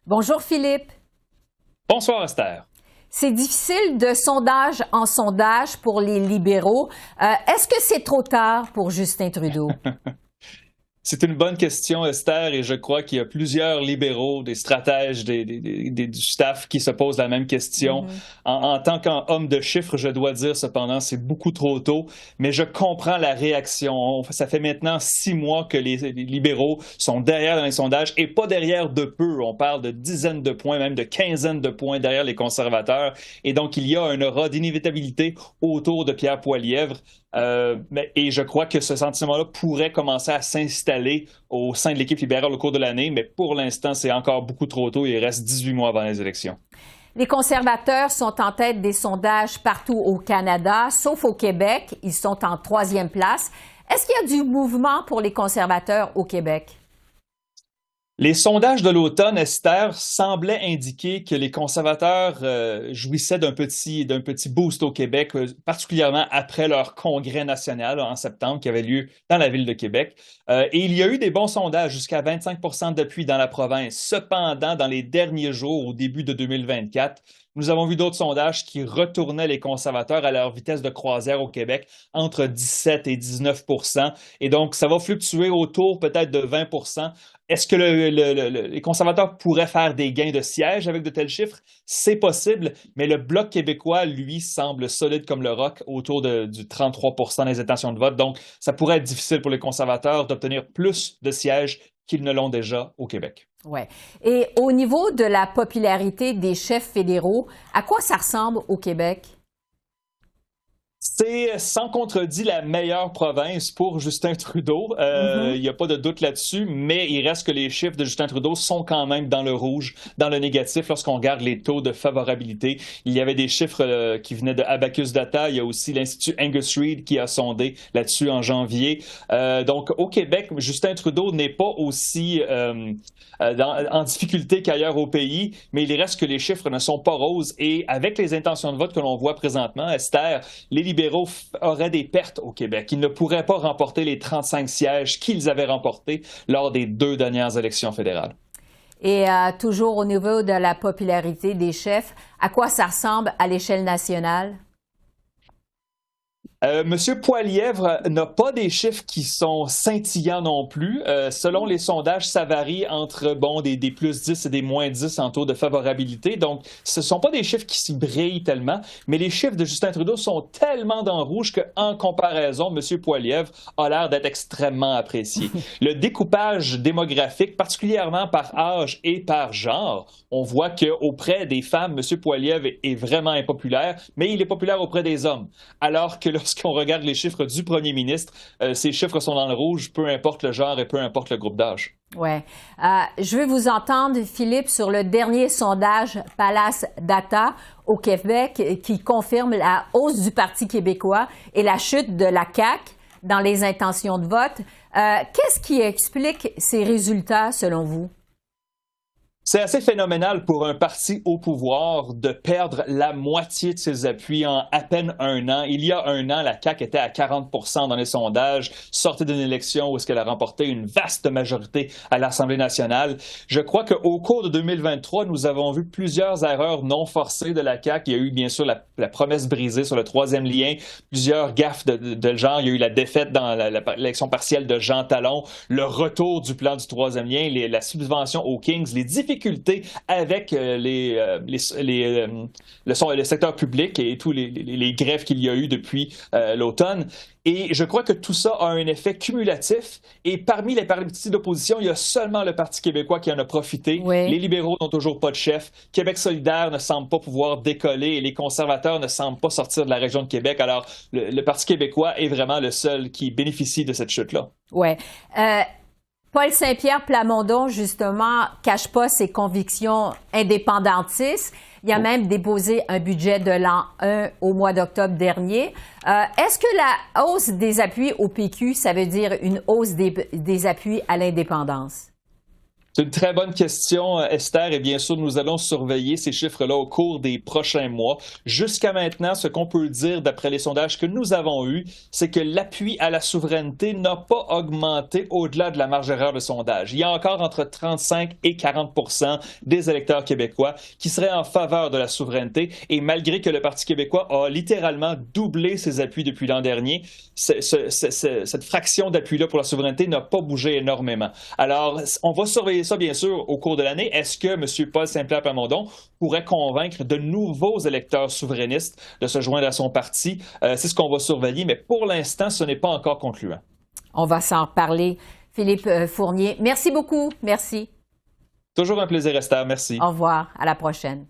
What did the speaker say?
Bonjour Philippe. Bonsoir Esther. C'est difficile de sondage en sondage pour les libéraux. Est-ce que c'est trop tard pour Justin Trudeau? C'est une bonne question, Esther, et je crois qu'il y a plusieurs libéraux, des stratèges, du staff qui se posent la même question. En tant qu'homme de chiffres, je dois dire cependant, c'est beaucoup trop tôt, mais je comprends la réaction. Ça fait maintenant 6 mois que les libéraux sont derrière dans les sondages, et pas derrière de peu. On parle de dizaines de points, même de quinzaines de points derrière les conservateurs. Et donc, il y a un aura d'inévitabilité autour de Pierre Poilievre. Et je crois que ce sentiment-là pourrait commencer à s'installer au sein de l'équipe libérale au cours de l'année, mais pour l'instant, c'est encore beaucoup trop tôt. Il reste 18 mois avant les élections. Les conservateurs sont en tête des sondages partout au Canada, sauf au Québec. Ils sont en 3e place. Est-ce qu'il y a du mouvement pour les conservateurs au Québec? Les sondages de l'automne, Esther, semblaient indiquer que les conservateurs jouissaient d'un petit boost au Québec, particulièrement après leur congrès national en septembre qui avait lieu dans la ville de Québec. Et il y a eu des bons sondages, jusqu'à 25 d'appui dans la province. Cependant, dans les derniers jours, au début de 2024, nous avons vu d'autres sondages qui retournaient les conservateurs à leur vitesse de croisière au Québec entre 17 et 19 Et donc, ça va fluctuer autour peut-être de 20 Est-ce que les conservateurs pourraient faire des gains de sièges avec de tels chiffres? C'est possible, mais le Bloc québécois, lui, semble solide comme le roc autour du 33 des intentions de vote. Donc, ça pourrait être difficile pour les conservateurs d'obtenir plus de sièges qu'ils ne l'ont déjà au Québec. Oui. Et au niveau de la popularité des chefs fédéraux, à quoi ça ressemble au Québec? C'est sans contredit la meilleure province pour Justin Trudeau. Il n'y a pas de doute là-dessus, mais il reste que les chiffres de Justin Trudeau sont quand même dans le rouge, dans le négatif lorsqu'on regarde les taux de favorabilité. Il y avait des chiffres qui venaient de Abacus Data. Il y a aussi l'Institut Angus Reid qui a sondé là-dessus en janvier. Donc au Québec, Justin Trudeau n'est pas aussi en difficulté qu'ailleurs au pays, mais il reste que les chiffres ne sont pas roses. Et avec les intentions de vote que l'on voit présentement, Esther, les libéraux auraient des pertes au Québec. Ils ne pourraient pas remporter les 35 sièges qu'ils avaient remportés lors des 2 dernières élections fédérales. Et toujours au niveau de la popularité des chefs, à quoi ça ressemble à l'échelle nationale? Monsieur Poilievre n'a pas des chiffres qui sont scintillants non plus. Selon les sondages, ça varie entre des plus 10 et des moins 10 en taux de favorabilité. Donc, ce ne sont pas des chiffres qui s'y brillent tellement, mais les chiffres de Justin Trudeau sont tellement dans le rouge qu'en comparaison, Monsieur Poilievre a l'air d'être extrêmement apprécié. Le découpage démographique, particulièrement par âge et par genre, on voit qu'auprès des femmes, Monsieur Poilievre est vraiment impopulaire, mais il est populaire auprès des hommes. Alors que lorsqu'on regarde les chiffres du premier ministre, ces chiffres sont dans le rouge, peu importe le genre et peu importe le groupe d'âge. Oui. Je veux vous entendre, Philippe, sur le dernier sondage Palace Data au Québec qui confirme la hausse du Parti québécois et la chute de la CAQ dans les intentions de vote. Qu'est-ce qui explique ces résultats, selon vous? C'est assez phénoménal pour un parti au pouvoir de perdre la moitié de ses appuis en à peine un an. Il y a un an, la CAQ était à 40 dans les sondages, sortait d'une élection où est-ce qu'elle a remporté une vaste majorité à l'Assemblée nationale. Je crois qu'au cours de 2023, nous avons vu plusieurs erreurs non forcées de la CAQ. Il y a eu bien sûr la promesse brisée sur le 3e lien, plusieurs gaffes de genre. Il y a eu la défaite dans l'élection partielle de Jean Talon, le retour du plan du 3e lien, la subvention aux Kings, les difficultés avec le secteur public et tous les grèves qu'il y a eu depuis l'automne. Et je crois que tout ça a un effet cumulatif. Et parmi les partis d'opposition, il y a seulement le Parti québécois qui en a profité. Oui. Les libéraux n'ont toujours pas de chef. Québec solidaire ne semble pas pouvoir décoller et les conservateurs ne semblent pas sortir de la région de Québec. Alors, le Parti québécois est vraiment le seul qui bénéficie de cette chute-là. Oui. Paul Saint-Pierre Plamondon, justement, cache pas ses convictions indépendantistes. Il a même déposé un budget de l'an 1 au mois d'octobre dernier. Est-ce que la hausse des appuis au PQ, ça veut dire une hausse des appuis à l'indépendance? C'est une très bonne question, Esther, et bien sûr, nous allons surveiller ces chiffres-là au cours des prochains mois. Jusqu'à maintenant, ce qu'on peut dire d'après les sondages que nous avons eus, c'est que l'appui à la souveraineté n'a pas augmenté au-delà de la marge d'erreur de sondage. Il y a encore entre 35 et 40 des électeurs québécois qui seraient en faveur de la souveraineté, et malgré que le Parti québécois a littéralement doublé ses appuis depuis l'an dernier, cette fraction d'appui-là pour la souveraineté n'a pas bougé énormément. Alors, on va surveiller ça, bien sûr, au cours de l'année. Est-ce que M. Paul Saint-Pierre Plamondon pourrait convaincre de nouveaux électeurs souverainistes de se joindre à son parti? C'est ce qu'on va surveiller, mais pour l'instant, ce n'est pas encore concluant. On va s'en reparler. Philippe Fournier, merci beaucoup. Merci. Toujours un plaisir, Esther. Merci. Au revoir. À la prochaine.